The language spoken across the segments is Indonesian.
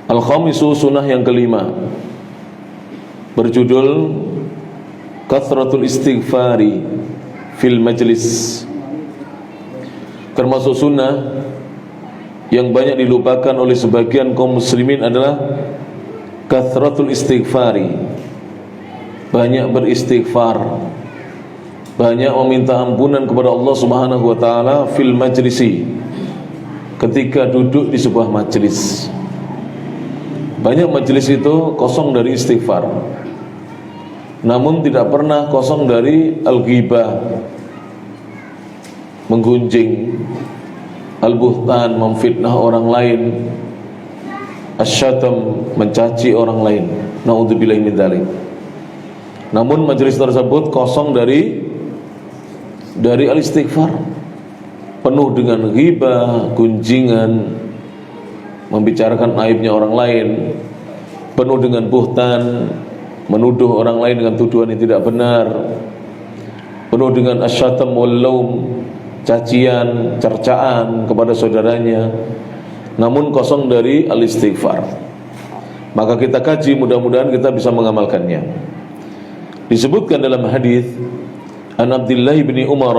Al-khamisu, sunnah yang kelima, berjudul Kathratul istighfari fil majlis. Termasuk sunnah yang banyak dilupakan oleh sebagian kaum muslimin adalah kathratul istighfari, banyak beristighfar, banyak meminta ampunan kepada Allah Subhanahu wa taala fil majlisi, ketika duduk di sebuah majlis. Banyak majlis itu kosong dari istighfar, namun tidak pernah kosong dari al-ghibah, menggunjing, al-buhtan, memfitnah orang lain, asyatam, mencaci orang lain. Naudzubillahi min dzalik. Namun majelis tersebut kosong dari al-istighfar, penuh dengan ghibah, gunjingan, membicarakan aibnya orang lain, penuh dengan buhtan, menuduh orang lain dengan tuduhan yang tidak benar, penuh dengan asyatam wal laum, cacian, cercaan kepada saudaranya, namun kosong dari al-istighfar. Maka kita kaji, mudah-mudahan kita bisa mengamalkannya. Disebutkan dalam hadis an Abdullah bin Umar,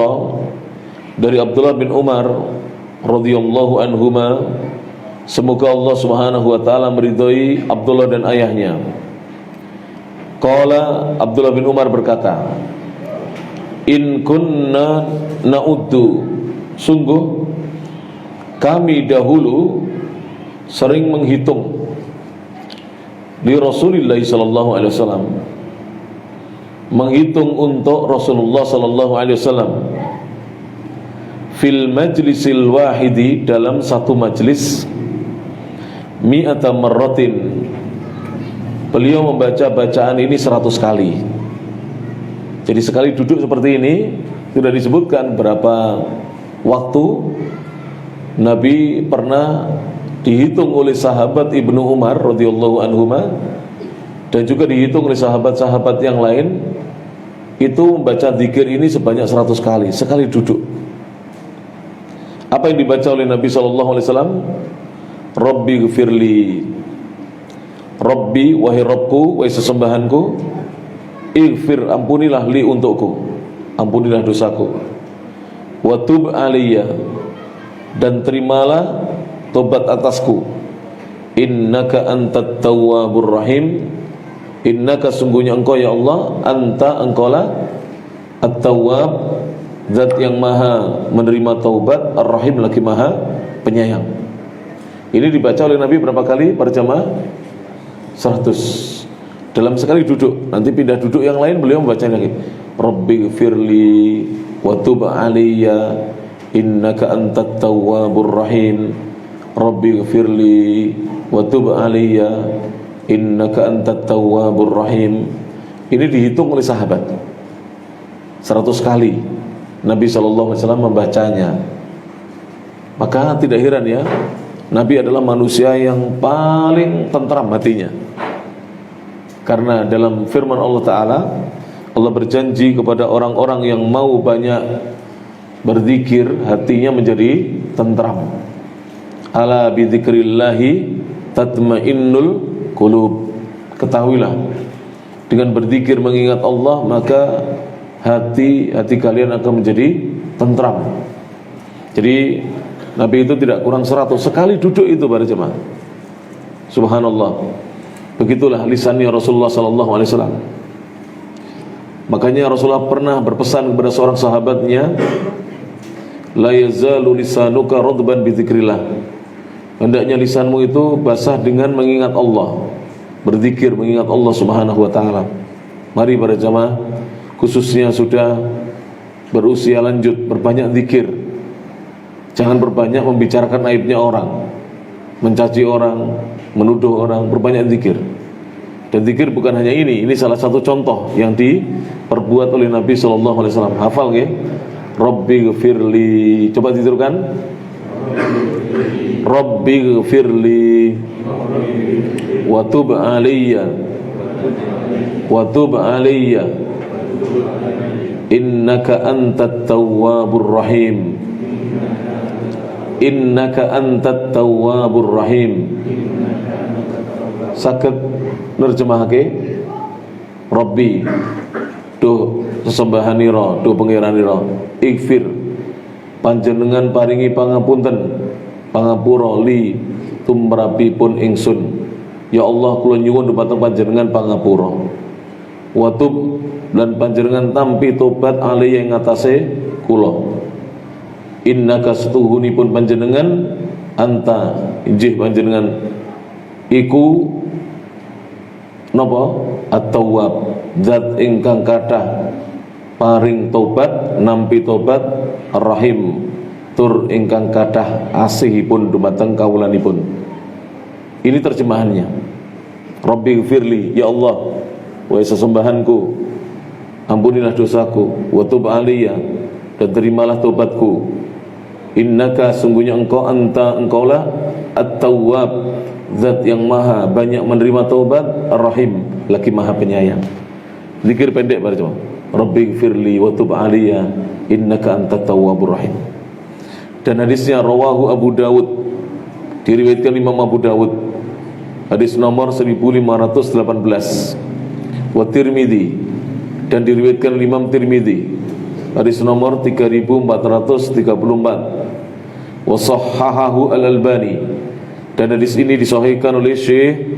dari Abdullah bin Umar radhiyallahu anhuma, semoga Allah Subhanahu wa taala meridhai Abdullah dan ayahnya. Qala, Abdullah bin Umar berkata, in kunna na'uddu, sungguh kami dahulu sering menghitung di Rasulullah sallallahu alaihi wasallam, menghitung untuk Rasulullah sallallahu alaihi wasallam, fil majlisil wahidi, dalam satu majlis, mi'ata marratin, beliau membaca bacaan ini 100 kali. Jadi sekali duduk seperti ini sudah disebutkan berapa waktu. Nabi pernah dihitung oleh sahabat Ibnu Umar radhiyallahu anhuma, dan juga dihitung oleh sahabat-sahabat yang lain, itu membaca zikir ini sebanyak 100 kali sekali duduk. Apa yang dibaca oleh Nabi sallallahu alaihi wasallam? Rabbi gfirli, Rabbi, wahai Rabbku, wahai sesembahanku, ighfir, ampunilah li untukku, ampunilah dosaku, wa tub aliyya, dan terimalah tobat atasku, innaka antat tawwabur rahim, innaka, sungguhnya engkau ya Allah, anta, engkaulah, at-tawwab, zat yang maha menerima taubat, ar-rahim, lagi maha penyayang. Ini dibaca oleh Nabi berapa kali para jamaah? 100 dalam sekali duduk. Nanti pindah duduk yang lain beliau membaca lagi, Rabbi gfirli wa tub aliyya innaka antat tawwabur rahim, Rabbi gfirli wa tub aliyya innaka antat tawwabur rahim. Ini dihitung oleh sahabat 100 kali Nabi sallallahu alaihi wasallam membacanya. Maka tidak heran ya, Nabi adalah manusia yang paling tentram hatinya, karena dalam firman Allah Ta'ala, Allah berjanji kepada orang-orang yang mau banyak berzikir, hatinya menjadi tentram. Ala bidzikrillahi tatmainnul qulub. Ketahuilah, dengan berzikir mengingat Allah, maka hati kalian akan menjadi tentram. Jadi Nabi itu tidak kurang 100 sekali duduk itu para jemaah. Subhanallah. Begitulah lisannya Rasulullah sallallahu alaihi wasallam. Makanya Rasulullah pernah berpesan kepada seorang sahabatnya, la yazalu lisanuka radban bi dzikrillah. Hendaknya lisanmu itu basah dengan mengingat Allah, berzikir mengingat Allah Subhanahu wa taala. Mari para jemaah, khususnya sudah berusia lanjut, berbanyak zikir. Jangan berbanyak membicarakan aibnya orang, mencaci orang, menuduh orang, berbanyak zikir. Dan zikir bukan hanya ini salah satu contoh yang diperbuat oleh Nabi sallallahu alaihi wasallam. Hafal nggih? Rabbi gfirli. Coba ditirukan. Rabbi gfirli wa tub alayya wa tub alayya innaka antat tawwabur rahim. Innaka antat tawwabur rahim. saged nerjemahake Rabbi, duh sesembahanira, duh pangeranira, ighfir panjenengan paringi pangapunten pangapura li tumrapipun ingsun. Ya Allah, kula nyuwun dumateng panjenengan pangapura. Wa tub lan panjenengan tampi tobat alaiya ing atase kula. Innaka setuhunipun panjenengan anta injih panjenengan iku napa at-tawwab, zat ingkang kathah paring tobat, nampi tobat, ar-rahim tur ingkang kathah asihipun dumateng kawulanipun. Ini terjemahannya. Rabbi gfirli, ya Allah, wahai sesembahanku, ampunilah dosaku, wa tub aliyya, dan terimalah tobatku. Innaka, sungguhnya engkaulah at-tawwab, zat yang maha banyak menerima taubat, ar-rahim, lagi maha penyayang. Zikir pendek pada coba. Rabbi gfirli wa tub aliyya innaka antat tawwabur rahim. Dan hadisnya rawahu Abu Dawud, diriwayatkan Imam Abu Dawud, hadis nomor 1518. Wa Tirmidzi, dan diriwayatkan Imam Tirmidzi, hadis nomor 3434. Wa sahhahahu Al-Albani, dan hadis ini disahihkan oleh Syekh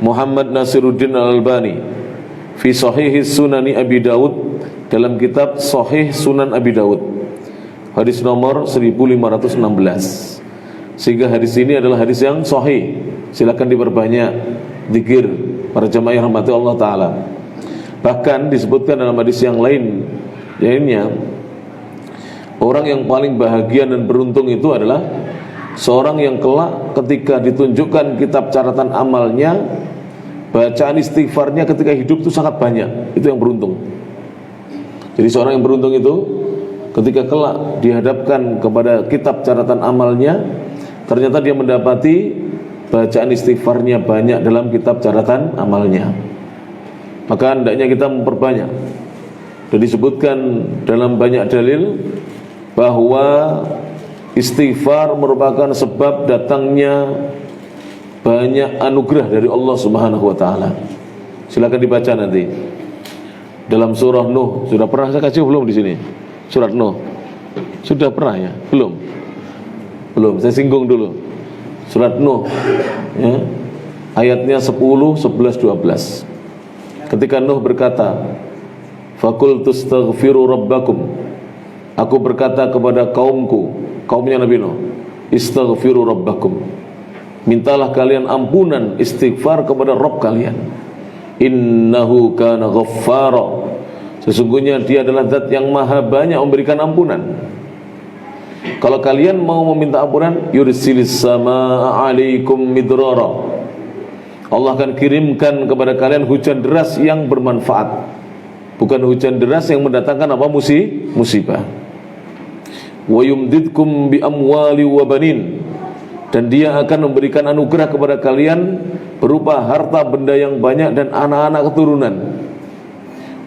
Muhammad Nasiruddin Al-Albani fi Sahih Sunani Abi Dawud, dalam kitab Sahih Sunan Abi Dawud, hadis nomor 1516. Sehingga hadis ini adalah hadis yang sahih. Silakan diperbanyak zikir para jemaah yang rahmati Allah taala. Bahkan disebutkan dalam hadis yang lainnya, orang yang paling bahagia dan beruntung itu adalah seorang yang kelak ketika ditunjukkan kitab catatan amalnya, bacaan istighfarnya ketika hidup itu sangat banyak. Itu yang beruntung. Jadi seorang yang beruntung itu ketika kelak dihadapkan kepada kitab catatan amalnya, ternyata dia mendapati bacaan istighfarnya banyak dalam kitab catatan amalnya. Maka hendaknya kita memperbanyak. Dan disebutkan dalam banyak dalil bahwa istighfar merupakan sebab datangnya banyak anugerah dari Allah Subhanahu wa taala. Silakan dibaca nanti. Dalam surah Nuh, sudah pernah saya kasih belum di sini? Surat Nuh. Sudah pernah ya? Belum. Saya singgung dulu. Surat Nuh ya. Ayatnya 10, 11, 12. Ketika Nuh berkata, "Faqultu astaghfiru rabbakum." Aku berkata kepada kaumnya Nabi Nuh, "Istaghfiru rabbakum." Mintalah kalian ampunan, istighfar kepada Rabb kalian. Innahu kana ghaffara. Sesungguhnya dia adalah zat yang maha banyak memberikan ampunan. Kalau kalian mau meminta ampunan, yursilis samaa alaikum midrara. Allah akan kirimkan kepada kalian hujan deras yang bermanfaat. Bukan hujan deras yang mendatangkan apa? Musibah. Wa yumdidkum bi amwali wa banin. Dan dia akan memberikan anugerah kepada kalian berupa harta benda yang banyak dan anak-anak keturunan.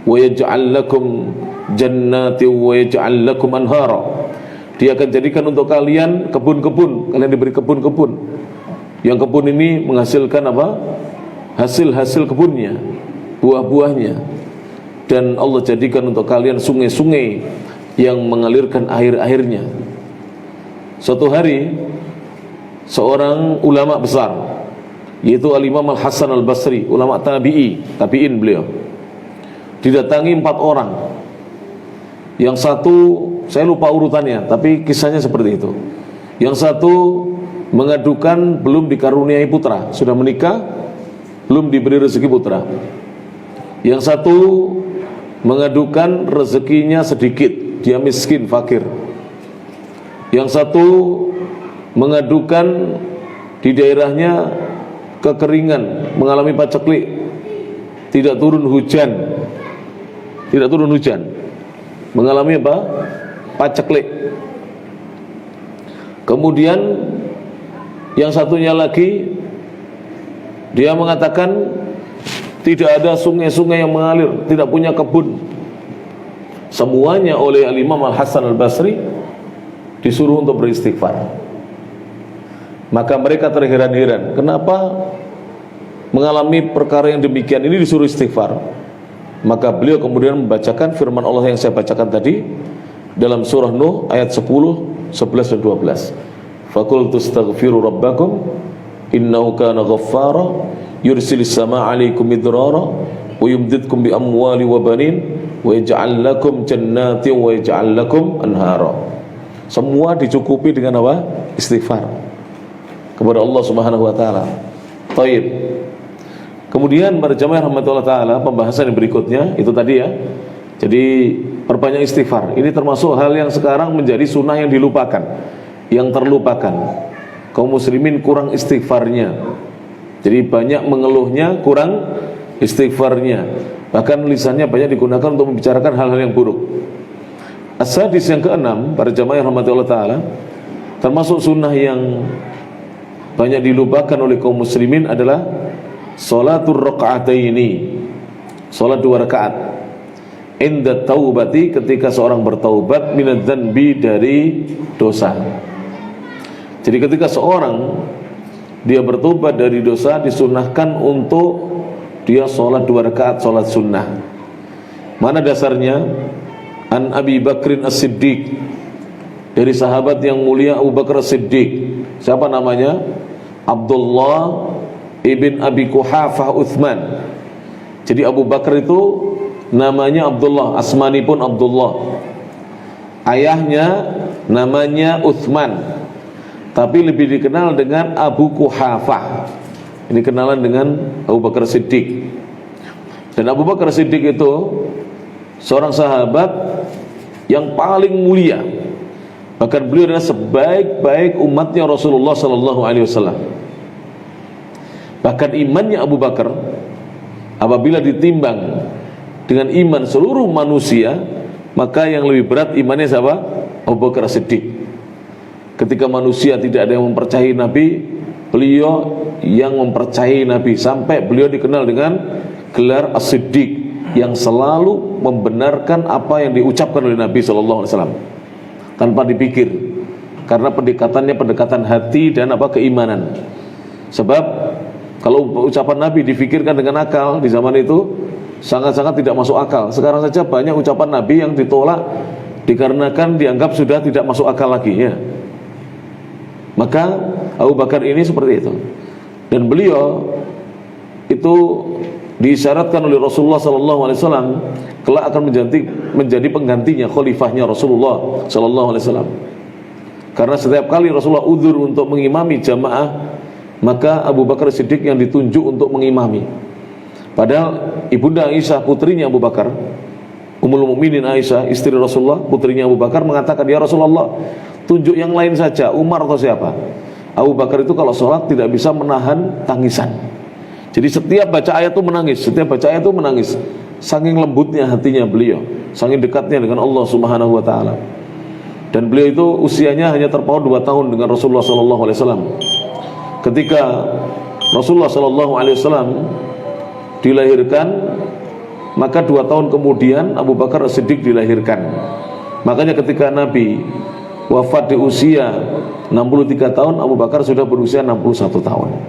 Wa yaj'al lakum jannati wa yaj'al lakum anhara. Dia akan jadikan untuk kalian kebun-kebun. Kalian diberi kebun-kebun. Yang kebun ini menghasilkan apa? Hasil-hasil kebunnya, buah-buahnya. Dan Allah jadikan untuk kalian sungai-sungai yang mengalirkan air-airnya. Suatu hari seorang ulama besar, yaitu Al-Imam Al-Hasan Al-Basri, ulama tabi'in beliau, didatangi 4 orang. Yang satu, saya lupa urutannya, tapi kisahnya seperti itu. Yang satu mengadukan belum dikaruniai putra, sudah menikah, belum diberi rezeki putra. Yang satu mengadukan rezekinya sedikit, dia miskin, fakir. Yang satu mengadukan di daerahnya kekeringan, mengalami paceklik, tidak turun hujan, mengalami apa? Paceklik. Kemudian yang satunya lagi, dia mengatakan tidak ada sungai-sungai yang mengalir, tidak punya kebun. Semuanya oleh Al-Imam Al-Hasan Al-Basri disuruh untuk beristighfar. Maka mereka terheran-heran, kenapa mengalami perkara yang demikian ini disuruh istighfar, maka beliau kemudian membacakan firman Allah yang saya bacakan tadi dalam surah Nuh ayat 10, 11 dan 12. Faqultu astaghfiru rabbakum innahu kana ghaffara yursilis samaa'a 'alaikum midrara wa yumdidkum bi amwali wa banin wa yaj'al lakum jannatin wa yaj'al lakum anhara. Semua dicukupi dengan apa? Istighfar kepada Allah Subhanahu wa taala. Taib. Kemudian pada jamaah rahmatullah taala, pembahasan yang berikutnya itu tadi ya. Jadi perbanyak istighfar. Ini termasuk hal yang sekarang menjadi sunnah yang dilupakan, yang terlupakan. Kaum muslimin kurang istighfarnya. Jadi banyak mengeluhnya, kurang istighfarnya. Bahkan lisannya banyak digunakan untuk membicarakan hal-hal yang buruk. As-sadis yang keenam, para jamaah rahmatullah taala, termasuk sunnah yang banyak dilupakan oleh kaum muslimin adalah sholatur raka'ataini, sholat 2 rakaat. Inda taubati, ketika seorang bertaubat, minadz-dzanbi, dari dosa. Jadi ketika seorang dia bertobat dari dosa, disunahkan untuk dia sholat 2 rakaat, sholat sunnah. Mana dasarnya? An Abi Bakrin As-Siddiq, dari sahabat yang mulia Abu Bakar As-Siddiq. Siapa namanya? Abdullah ibn Abi Quhafah Uthman. Jadi Abu Bakar itu namanya Abdullah, asmani pun Abdullah. Ayahnya namanya Uthman, tapi lebih dikenal dengan Abu Quhafah. Ini kenalan dengan Abu Bakar Siddiq. Dan Abu Bakar Siddiq itu seorang sahabat yang paling mulia. Bahkan beliau adalah sebaik-baik umatnya Rasulullah sallallahu alaihi wasallam. Bahkan imannya Abu Bakar apabila ditimbang dengan iman seluruh manusia, maka yang lebih berat imannya siapa? Abu Bakar Siddiq. Ketika manusia tidak ada yang mempercayai Nabi, beliau yang mempercayai Nabi, sampai beliau dikenal dengan gelar As-Siddiq, yang selalu membenarkan apa yang diucapkan oleh Nabi sallallahu alaihi wasallam tanpa dipikir, karena pendekatannya pendekatan hati dan keimanan. Sebab kalau ucapan Nabi difikirkan dengan akal di zaman itu sangat-sangat tidak masuk akal. Sekarang saja banyak ucapan Nabi yang ditolak dikarenakan dianggap sudah tidak masuk akal lagi ya. Maka Abu Bakar ini seperti itu. Dan beliau itu diisyaratkan oleh Rasulullah SAW kelak akan menjadi penggantinya, khalifahnya Rasulullah SAW. Karena setiap kali Rasulullah udzur untuk mengimami jamaah, maka Abu Bakar Siddiq yang ditunjuk untuk mengimami. Padahal ibunda Aisyah, putrinya Abu Bakar, Ummul Mukminin Aisyah, istri Rasulullah, putrinya Abu Bakar, mengatakan, "Ya Rasulullah, tunjuk yang lain saja, Umar atau siapa?" Abu Bakar itu kalau sholat tidak bisa menahan tangisan. Jadi setiap baca ayat itu menangis, setiap baca ayat itu menangis. Saking lembutnya hatinya beliau, saking dekatnya dengan Allah Subhanahu wa taala. Dan beliau itu usianya hanya terpaut 2 tahun dengan Rasulullah sallallahu alaihi wasallam. Ketika Rasulullah sallallahu alaihi wasallam dilahirkan, maka 2 tahun kemudian Abu Bakar As-Siddiq dilahirkan. Makanya ketika Nabi wafat di usia 63 tahun, Abu Bakar sudah berusia 61 tahun.